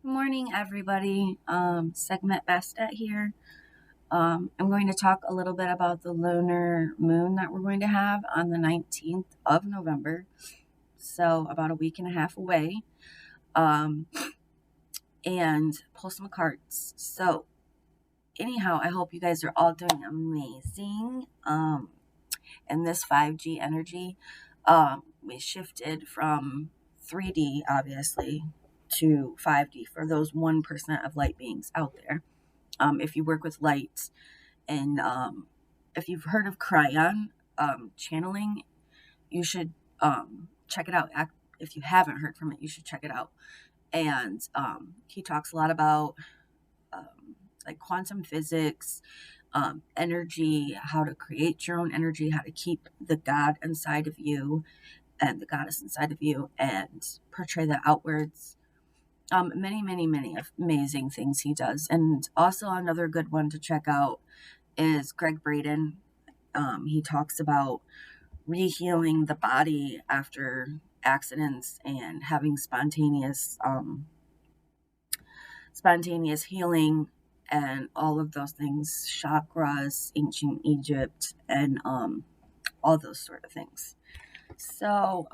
Good morning, everybody. Sekhmet Bastet here. I'm going to talk a little bit about the lunar moon that we're going to have on the 19th of November. So, about a week and a half away. Um, and pull some cards. So, anyhow, I hope you guys are all doing amazing. In this 5G energy, we shifted from 3D, obviously, to 5D for those 1% of light beings out there. If you work with light and if you've heard of Cryon channeling, you should check it out. If you haven't heard from it, you should check it out. And he talks a lot about like quantum physics, energy, how to create your own energy, how to keep the God inside of you and the goddess inside of you and portray that outwards. Many amazing things he does. And also another good one to check out is Greg Braden. He talks about rehealing the body after accidents and having spontaneous healing and all of those things, chakras, ancient Egypt, and all those sort of things. So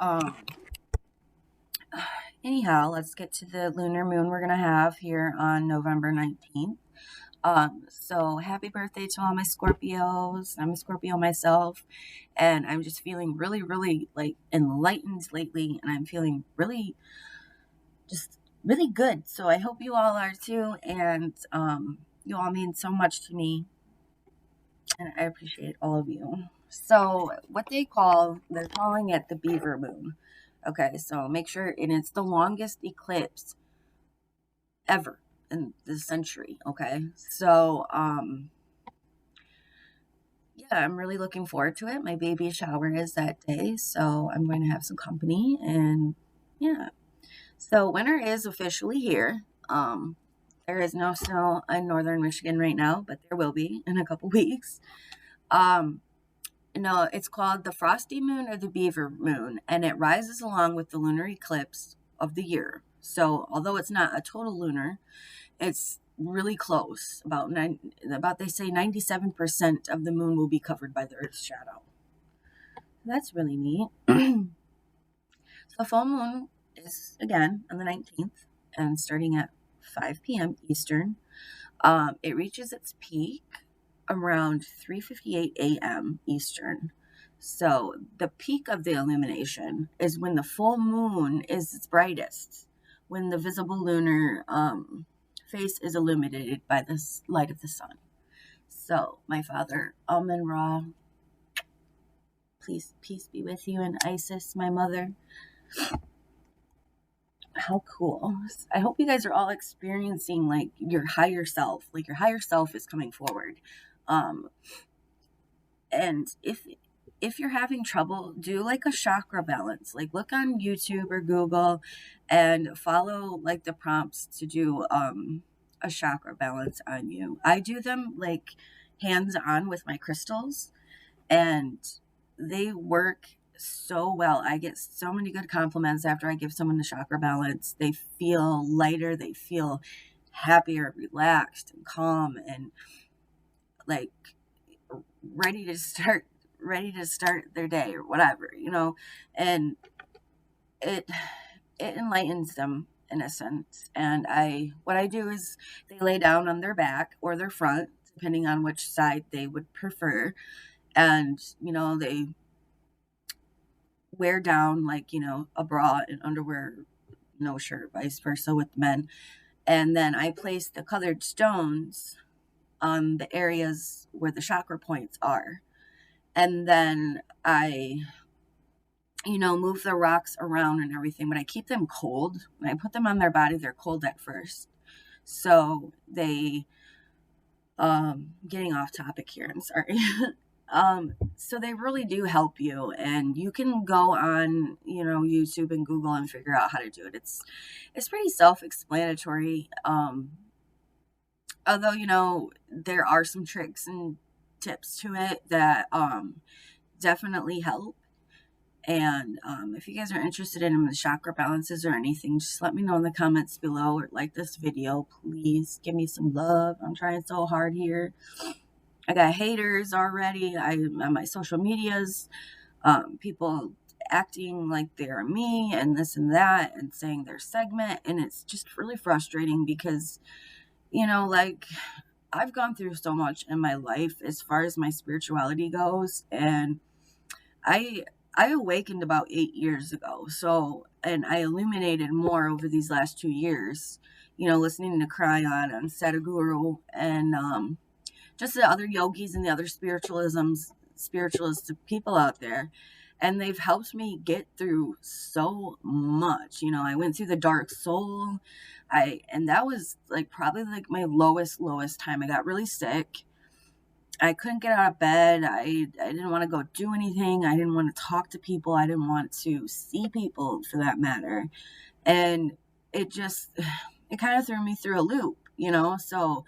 anyhow, let's get to the lunar moon we're going to have here on November 19th. So happy birthday to all my Scorpios. I'm a Scorpio myself, and I'm just feeling really like enlightened lately, and I'm feeling really good. So I hope you all are too, and you all mean so much to me, and I appreciate all of you. So what they're calling it the Beaver Moon. Okay, so make sure, and it's the longest eclipse ever in the century. Okay, so yeah, I'm really looking forward to it. My baby shower is that day, so I'm going to have some company, and yeah. So winter is officially here. There is no snow in northern Michigan right now, but there will be in a couple weeks. Um, no, it's called the Frosty Moon or the Beaver Moon, and it rises along with the lunar eclipse of the year. So although it's not a total lunar, it's really close. About they say 97% of the moon will be covered by the Earth's shadow. That's really neat. So full moon is again on the 19th and starting at 5 p.m. Eastern. It reaches its peak around 3:58 a.m. Eastern. So the peak of the illumination is when the full moon is its brightest, when the visible lunar face is illuminated by the light of the sun. So my father, Amen Ra, please peace be with you, and Isis, my mother. How cool. I hope you guys are all experiencing like your higher self, like your higher self is coming forward. And if you're having trouble, do like a chakra balance. Like look on YouTube or Google and follow like the prompts to do a chakra balance on you. I do them like hands on with my crystals, and they work so well. I get so many good compliments after I give someone the chakra balance. They feel lighter, they feel happier, relaxed, and calm, and like ready to start their day or whatever, and it enlightens them in a sense. And what I do is they lay down on their back or their front, depending on which side they would prefer, and they wear down like a bra and underwear, no shirt, vice versa with men. And then I place the colored stones on the areas where the chakra points are, and then I move the rocks around and everything, but I keep them cold. When I put them on their body, they're cold at first, so they getting off topic here, I'm sorry. So they really do help you, and you can go on, YouTube and Google and figure out how to do it. It's pretty self-explanatory. Although, there are some tricks and tips to it that definitely help. And if you guys are interested in the chakra balances or anything, just let me know in the comments below, or like this video. Please give me some love. I'm trying so hard here. I got haters already. On my social medias, people acting like they're me and this and that and saying they're Sekhmet, and it's just really frustrating because, like, I've gone through so much in my life as far as my spirituality goes, and I I awakened about 8 years ago. So, and I illuminated more over these last 2 years, listening to Cryon and Sadhguru, and just the other yogis and the other spiritualist people out there. And they've helped me get through so much. I went through the dark soul. And that was like probably like my lowest time. I got really sick. I couldn't get out of bed. I didn't want to go do anything. I didn't want to talk to people. I didn't want to see people for that matter. And it just, it kind of threw me through a loop, So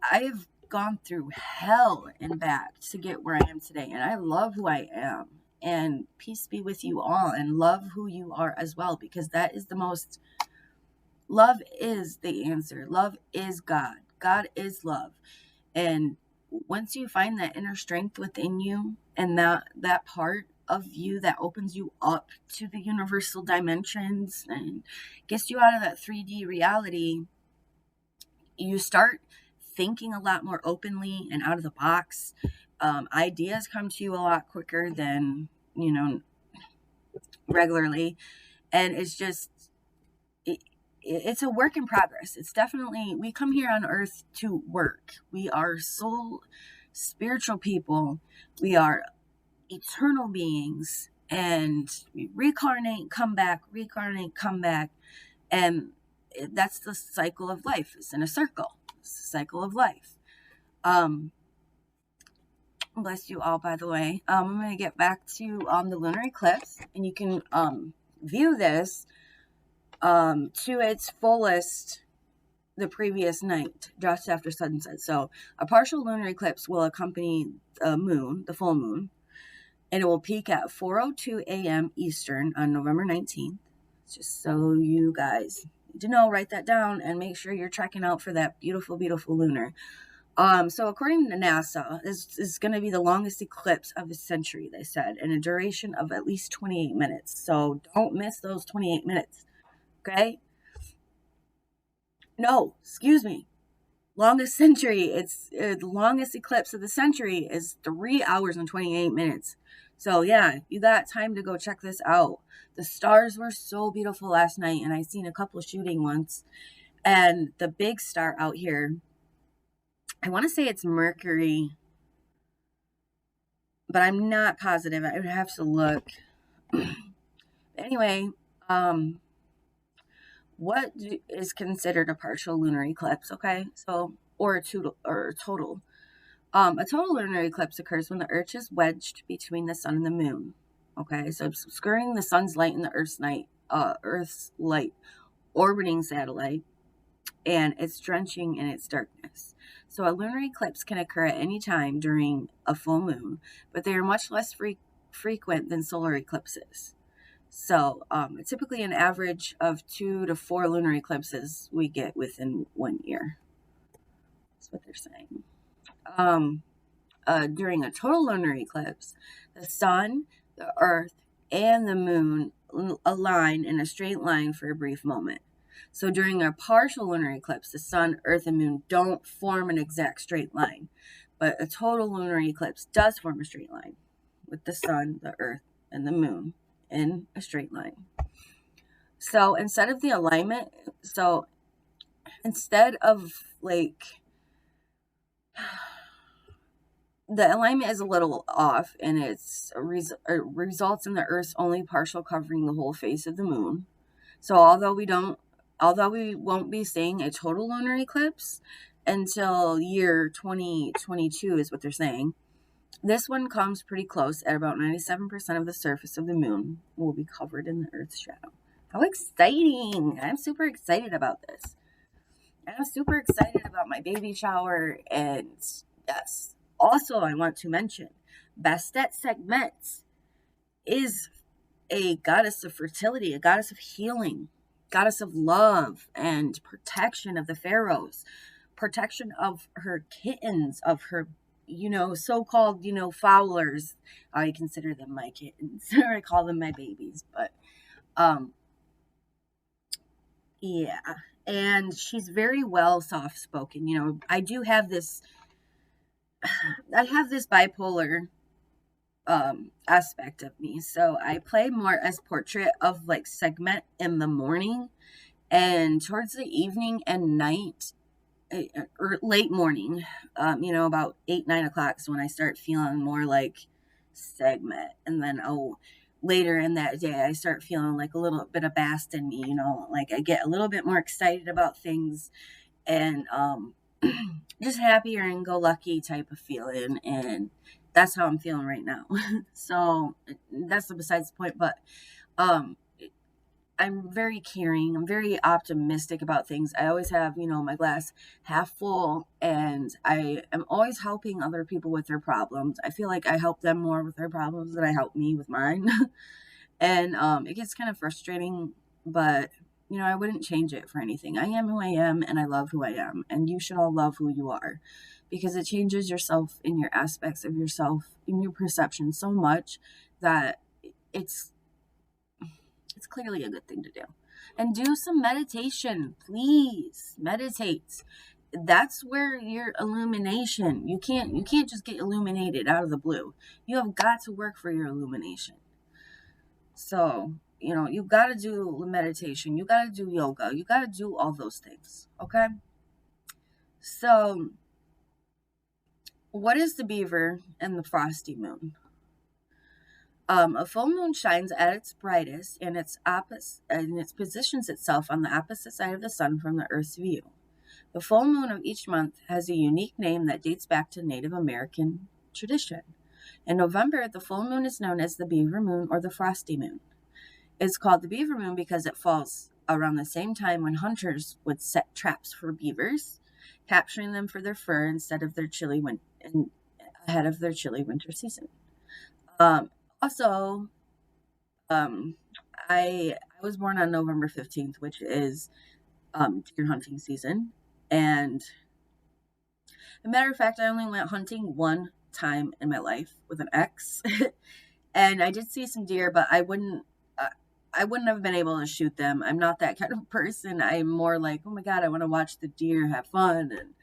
I've gone through hell and back to get where I am today. And I love who I am. And peace be with you all, and love who you are as well, because that is the most, love is the answer. Love is God. God is love. And once you find that inner strength within you, and that part of you that opens you up to the universal dimensions and gets you out of that 3D reality, you start thinking a lot more openly and out of the box. Ideas come to you a lot quicker than, regularly. And it's just, it's a work in progress. It's definitely, we come here on earth to work. We are soul spiritual people. We are eternal beings, and we reincarnate, come back, reincarnate, come back. And that's the cycle of life. It's in a circle. It's the cycle of life. Bless you all, by the way. I'm going to get back to the lunar eclipse, and you can view this to its fullest the previous night, just after sunset. So a partial lunar eclipse will accompany the moon, the full moon, and it will peak at 4:02 a.m. Eastern on November 19th. Just so you guys need to know, write that down and make sure you're checking out for that beautiful, beautiful lunar. So according to NASA, this is going to be the longest eclipse of the century, they said, and a duration of at least 28 minutes. So don't miss those 28 minutes, okay? No, excuse me. Longest century. It's the longest eclipse of the century is 3 hours and 28 minutes. So yeah, you got time to go check this out. The stars were so beautiful last night, and I seen a couple shooting once. And the big star out here, I want to say it's Mercury, but I'm not positive. I would have to look. Anyway, what is considered a partial lunar eclipse? Okay, so or a total. A total lunar eclipse occurs when the Earth is wedged between the sun and the moon. Okay, so it's obscuring the sun's light and the Earth's light orbiting satellite, and it's drenching in its darkness. So a lunar eclipse can occur at any time during a full moon, but they are much less frequent than solar eclipses. So typically an average of 2 to 4 lunar eclipses we get within 1 year. That's what they're saying. During a total lunar eclipse, the sun, the earth, and the moon align in a straight line for a brief moment. So during a partial lunar eclipse, the sun, earth, and moon don't form an exact straight line, but a total lunar eclipse does form a straight line with the sun, the earth, and the moon in a straight line. So instead of the alignment, instead of like, the alignment is a little off, and it's results in the Earth's only partial covering the whole face of the moon. So although we won't be seeing a total lunar eclipse until year 2022 is what they're saying, this one comes pretty close. At about 97% of the surface of the moon will be covered in the Earth's shadow. How exciting! I'm super excited about this. I'm super excited about my baby shower, and yes. Also, I want to mention, Bastet Sekhmet is a goddess of fertility, a goddess of healing, goddess of love and protection of the pharaohs, protection of her kittens, of her, so-called, fowlers. I consider them my kittens, or I call them my babies, but um, yeah. And she's very well soft-spoken. I have this bipolar aspect of me. So I play more as portrait of like Sekhmet in the morning, and towards the evening and night, or late morning, about 8, 9 o'clock is when I start feeling more like Sekhmet. And then, later in that day, I start feeling like a little bit of Bast in me, like I get a little bit more excited about things, and just happier and go lucky type of feeling. And that's how I'm feeling right now. So that's besides the point. But um I'm very caring. I'm very optimistic about things. I always have, my glass half full, and I am always helping other people with their problems. I feel like I help them more with their problems than I help me with mine. And it gets kind of frustrating, but I wouldn't change it for anything. I am who I am, and I love who I am, and you should all love who you are, because it changes yourself in your aspects of yourself, in your perception so much that it's it's clearly a good thing to do. And do some meditation, please. Meditate. That's where your illumination. You can't just get illuminated out of the blue. You have got to work for your illumination. So, you've got to do meditation. You got to do yoga. You got to do all those things. Okay? So, what is the beaver and the frosty moon? A full moon shines at its brightest, and it positions itself on the opposite side of the sun from the Earth's view. The full moon of each month has a unique name that dates back to Native American tradition. In November, the full moon is known as the Beaver Moon or the Frosty Moon. It's called the Beaver Moon because it falls around the same time when hunters would set traps for beavers, capturing them for their fur ahead of their chilly winter season. Also, I was born on November 15th, which is deer hunting season. And as a matter of fact, I only went hunting one time in my life with an ex. And I did see some deer, but I wouldn't have been able to shoot them. I'm not that kind of person. I'm more like, oh my God, I want to watch the deer have fun and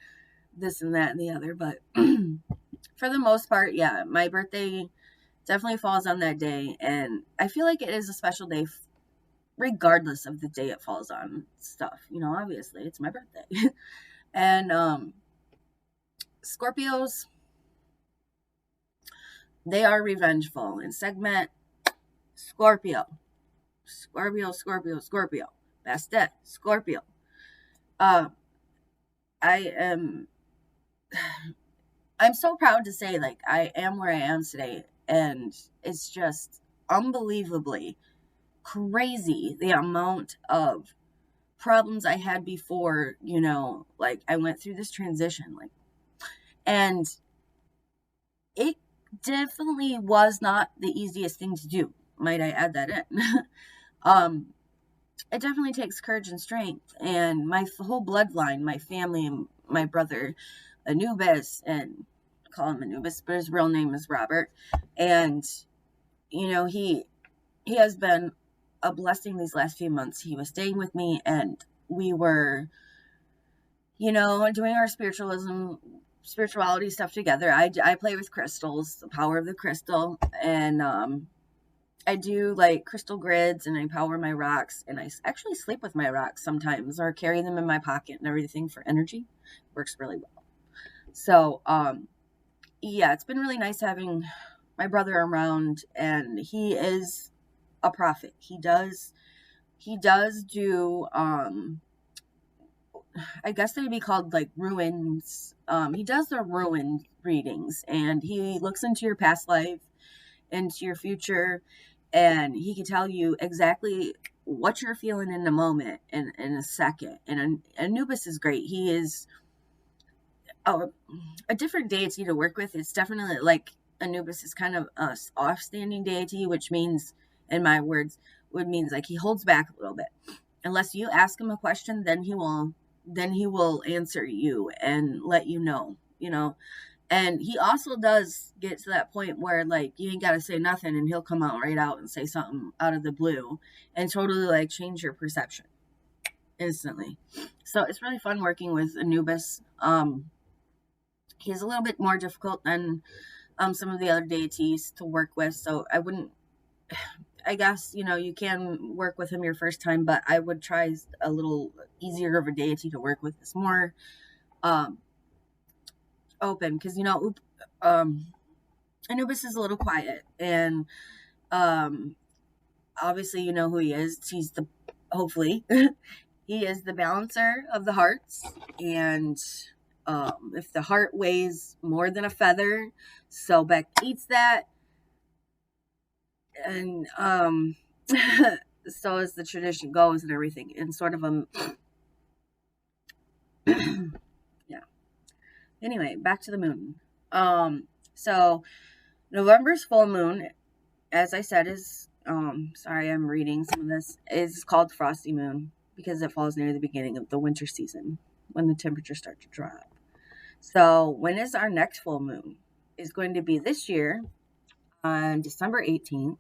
this and that and the other. But for the most part, yeah, my birthday definitely falls on that day, and I feel like it is a special day regardless of the day it falls on. Obviously it's my birthday. And Scorpios, they are revengeful, and Sekhmet, Scorpio, Bastet, Scorpio. I'm so proud to say, like, I am where I am today. And it's just unbelievably crazy the amount of problems I had before, like I went through this transition, and it definitely was not the easiest thing to do. Might I add that in? It definitely takes courage and strength, and my whole bloodline, my family, and my brother Anubis, and call him Anubis, but his real name is Robert. And he has been a blessing these last few months. He was staying with me, and we were doing our spirituality stuff together. I play with crystals, the power of the crystal, and I do like crystal grids, and I power my rocks, and I actually sleep with my rocks sometimes, or carry them in my pocket and everything for energy. Works really well. So yeah, it's been really nice having my brother around, and he is a prophet. He does do, I guess they'd be called like ruins. He does the ruin readings, and he looks into your past life, into your future, and he can tell you exactly what you're feeling in the moment in a second. And Anubis is great. He is a different deity to work with. It's definitely like Anubis is kind of a off-standing deity, which means in my words, would means like he holds back a little bit. Unless you ask him a question, then he will answer you and let you know, And he also does get to that point where like you ain't gotta say nothing and he'll come out right out and say something out of the blue and totally like change your perception instantly. So it's really fun working with Anubis. He's a little bit more difficult than some of the other deities to work with. So I guess, you can work with him your first time, but I would try a little easier of a deity to work with. It's more open because, Anubis is a little quiet and obviously you know who he is. Hopefully, he is the balancer of the hearts. And if the heart weighs more than a feather, Sobek eats that. And so as the tradition goes and everything. And sort of yeah. Anyway, back to the moon. So November's full moon, as I said, is sorry, I'm reading some of this, is called Frosty Moon because it falls near the beginning of the winter season when the temperatures start to drop. So when is our next full moon? Is going to be this year on December 18th,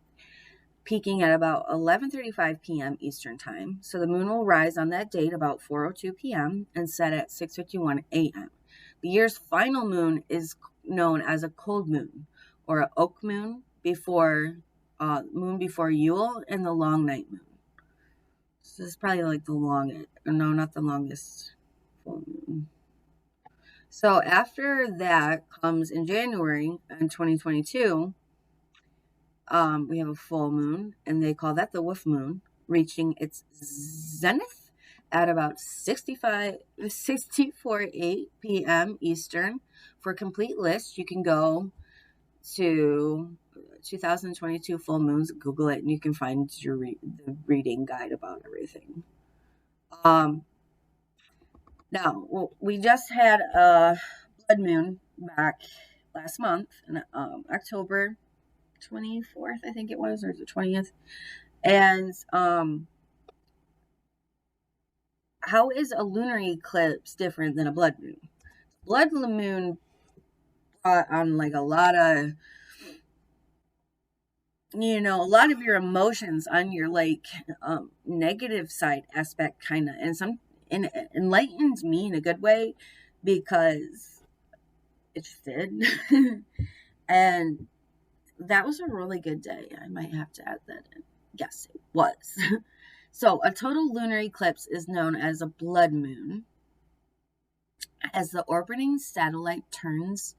peaking at about 11:35 p.m. Eastern Time. So the moon will rise on that date about 4:02 p.m. and set at 6:51 a.m. The year's final moon is known as a cold moon or an oak moon before Yule and the long night moon. So this is probably like the longest, no, not the longest full moon. So after that comes in January in 2022, we have a full moon, and they call that the wolf moon, reaching its zenith at about 64:08 p.m. Eastern. For a complete list, you can go to 2022 full moons, Google it, and you can find the reading guide about everything. Now, we just had a blood moon back last month, in October 24th, I think it was, or the 20th. And how is a lunar eclipse different than a blood moon? Blood moon brought on like a lot of your emotions on your like negative side aspect kind of, and it enlightened me in a good way because it just did. And that was a really good day. I might have to add that in. Yes, it was. So a total lunar eclipse is known as a blood moon as the orbiting satellite turns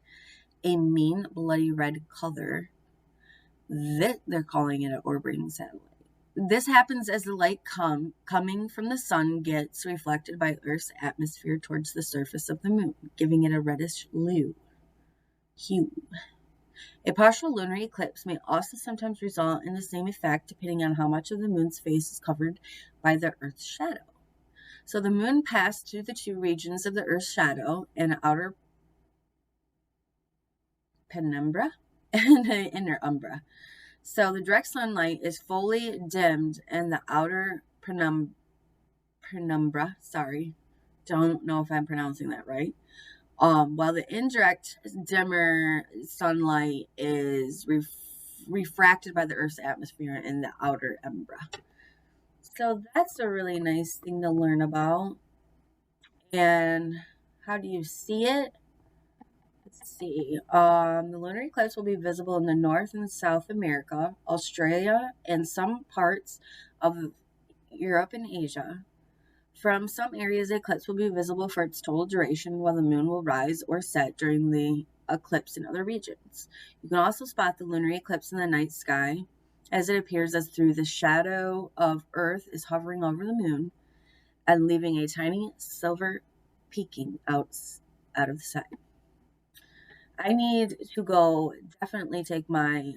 a mean bloody red color. They're calling it an orbiting satellite. This happens as the light coming from the sun gets reflected by Earth's atmosphere towards the surface of the moon, giving it a reddish hue. A partial lunar eclipse may also sometimes result in the same effect depending on how much of the moon's face is covered by the Earth's shadow. So the moon passed through the two regions of the Earth's shadow, an outer penumbra and an inner umbra. So the direct sunlight is fully dimmed in the outer penumbra, don't know if I'm pronouncing that right, while the indirect dimmer sunlight is refracted by the Earth's atmosphere in the outer umbra. So that's a really nice thing to learn about. And how do you see it? Let's see. The lunar eclipse will be visible in the North and South America, Australia, and some parts of Europe and Asia. From some areas, the eclipse will be visible for its total duration, while the moon will rise or set during the eclipse in other regions. You can also spot the lunar eclipse in the night sky, as it appears as through the shadow of Earth is hovering over the moon and leaving a tiny silver peeking out of the side. I need to go definitely take my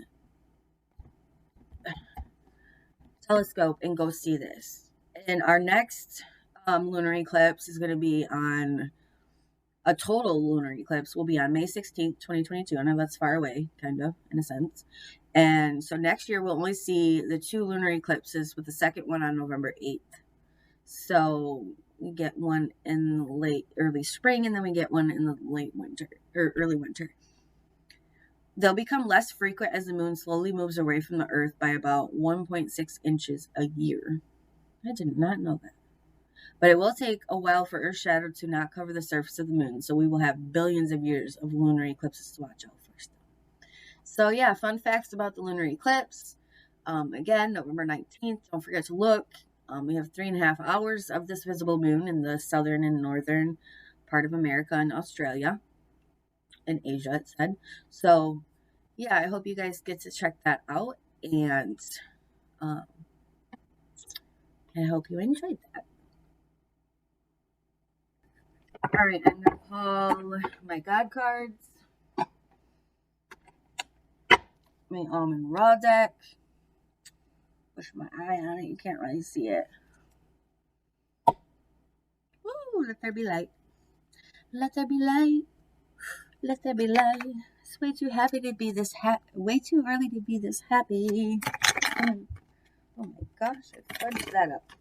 telescope and go see this. And our next lunar eclipse is going to be on a total lunar eclipse will be on May 16th, 2022. I know that's far away, kind of, in a sense. And so next year we'll only see the 2 lunar eclipses, with the second one on November 8th. So we get one in early spring, and then we get one in the late winter or early winter. They'll become less frequent as the moon slowly moves away from the Earth by about 1.6 inches a year. I did not know that. But it will take a while for Earth's shadow to not cover the surface of the moon, so we will have billions of years of lunar eclipses to watch out for. So yeah, fun facts about the lunar eclipse. Again, November 19th, don't forget to look. We have 3.5 hours of this visible moon in the southern and northern part of America and Australia. In Asia, it said. So yeah, I hope you guys get to check that out, and I hope you enjoyed that. All right, I'm gonna pull my God cards, my almond raw deck. Push my eye on it, you can't really see it. Woo, let there be light. Let there be light. Let there be light. It's way too happy to be this way too early to be this happy. Oh my gosh, I fudged that up.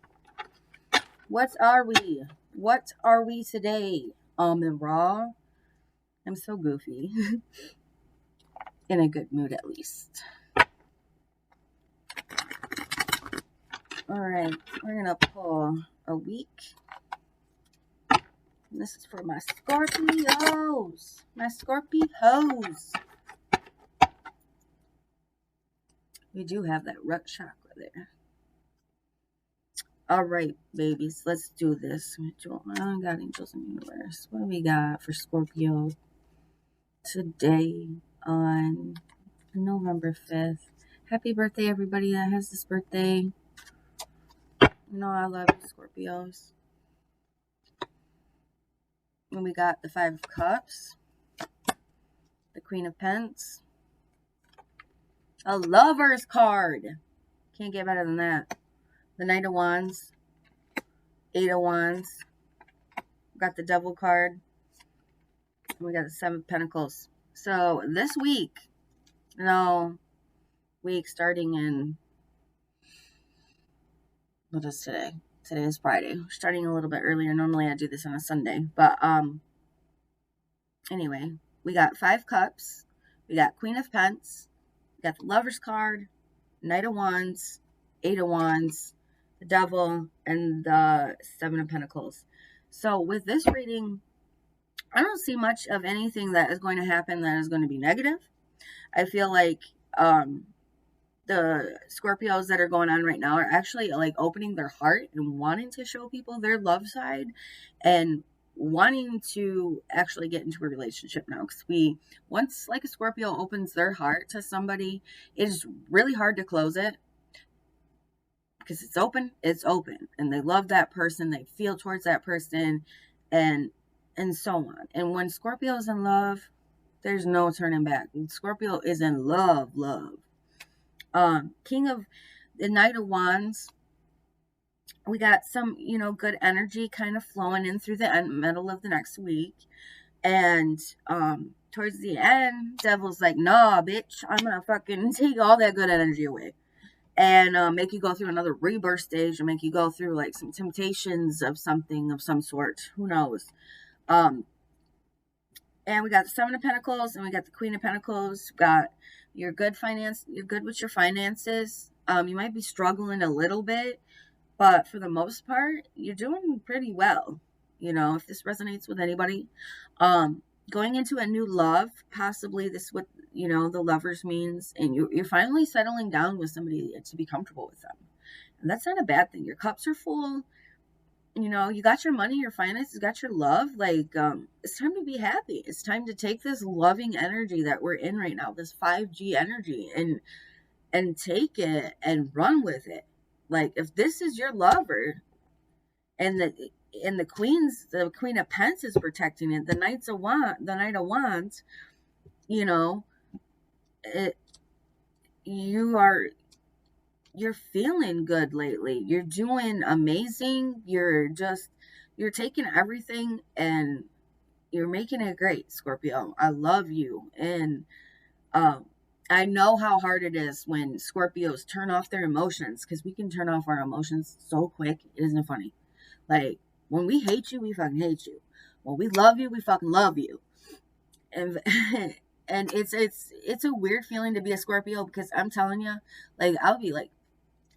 What are we? What are we today? Almond raw. I'm so goofy. In a good mood, at least. Alright, we're gonna pull a week. And this is for my Scorpios. My Scorpios. We do have that root chakra there. Alright, babies, let's do this. I got angels in the universe. What do we got for Scorpio today on November 5th? Happy birthday, everybody that has this birthday. You know I love you, Scorpios. And we got the 5 of Cups, the Queen of Pentacles, a Lover's card. Can't get better than that. The Knight of Wands, 8 of Wands. We got the Devil card, and we got the 7 of Pentacles. So this week, week starting in, what is today? Today is Friday. We're starting a little bit earlier. Normally I do this on a Sunday. But anyway, we got 5 Cups. We got Queen of Pentacles. We got the Lover's card, Knight of Wands, 8 of Wands, the Devil, and the 7 of Pentacles. So with this reading, I don't see much of anything that is going to happen that is going to be negative. I feel like the Scorpios that are going on right now are actually like opening their heart and wanting to show people their love side and wanting to actually get into a relationship now. Because once like a Scorpio opens their heart to somebody, it is really hard to close it. Because it's open, and they love that person, they feel towards that person, and so on. And when Scorpio is in love, there's no turning back. Scorpio is in love. King of the Knight of Wands, we got some, good energy kind of flowing in through the middle of the next week. And towards the end, Devil's like, nah, bitch, I'm gonna fucking take all that good energy away. And make you go through another rebirth stage, and make you go through like some temptations of something of some sort. Who knows? And we got the 7 of Pentacles, and we got the Queen of Pentacles. We got you're good with your finances. You might be struggling a little bit, but for the most part, you're doing pretty well. If this resonates with anybody, going into a new love, possibly this what the Lovers means, and you're finally settling down with somebody to be comfortable with them, and that's not a bad thing. Your cups are full. You got your money, your finances, got your love. Like, it's time to be happy. It's time to take this loving energy that we're in right now, this 5G energy, and take it and run with it. Like, if this is your lover, and the Queen of Pentacles is protecting it, the Knight of Wands, you're feeling good lately. You're doing amazing. You're taking everything and you're making it great, Scorpio. I love you. And I know how hard it is when Scorpios turn off their emotions, because we can turn off our emotions so quick. It isn't funny. Like, when we hate you, we fucking hate you. When we love you, we fucking love you. And and it's a weird feeling to be a Scorpio, because I'm telling you, like, I'll be like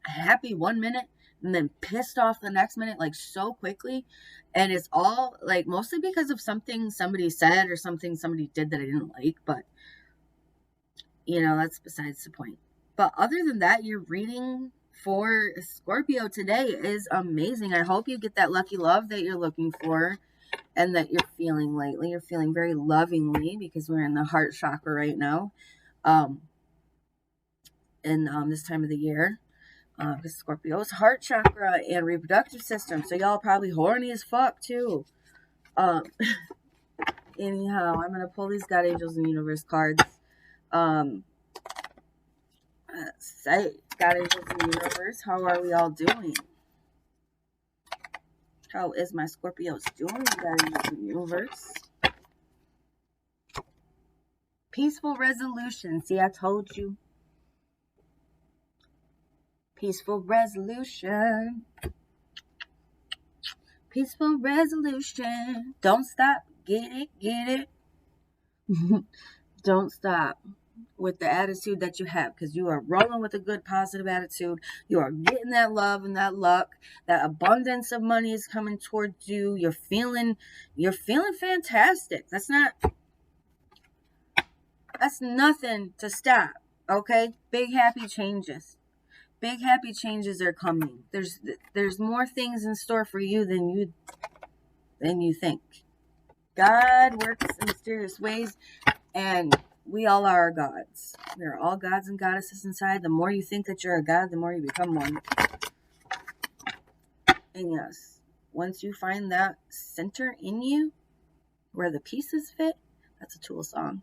happy one minute and then pissed off the next minute, like, so quickly. And it's all like mostly because of something somebody said or something somebody did that I didn't like. But that's besides the point. But other than that, your reading for Scorpio today is amazing. I hope you get that lucky love that you're looking for and that you're feeling lately. You're feeling very lovingly, because we're in the heart chakra right now, in this time of the year. Because Scorpio's heart chakra and reproductive system. So y'all probably horny as fuck too. Anyhow, I'm gonna pull these God Angels and Universe cards. Say, God Angels and Universe, how are we all doing? How is my Scorpios doing, God Angels and Universe? Peaceful resolution. See, I told you. Peaceful resolution. Peaceful resolution. Don't stop. Get it. Get it. Don't stop with the attitude that you have, because you are rolling with a good positive attitude. You are getting that love and that luck. That abundance of money is coming towards you. You're feeling fantastic. That's nothing to stop. Okay? Big happy changes. Big happy changes are coming. There's more things in store for you than you think. God works in mysterious ways, and we all are gods. We are all gods and goddesses inside. The more you think that you're a god, the more you become one. And yes, once you find that center in you, where the pieces fit, that's a Tool song.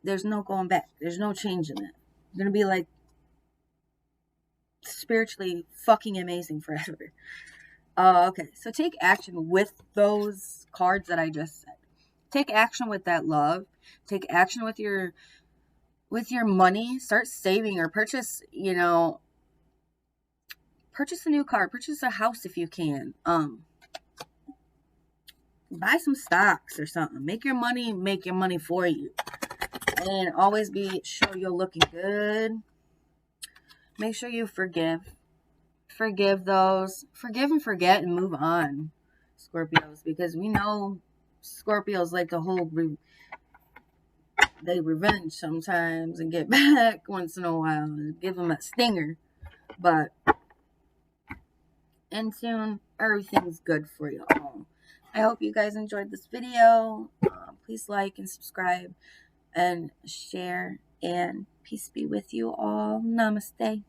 There's no going back. There's no changing it. You're going to be like spiritually fucking amazing forever. Okay, so take action with those cards that I just said. Take action with that love. Take action with your money. Start saving, or purchase a new car. Purchase a house if you can. Buy some stocks or something. Make your money for you. And always be sure you're looking good. Make sure you forgive. Forgive those. Forgive and forget and move on, Scorpios. Because we know Scorpios like to they revenge sometimes and get back once in a while and give them a stinger. But and soon everything's good for you all. I hope you guys enjoyed this video. Please like and subscribe and share, and peace be with you all. Namaste.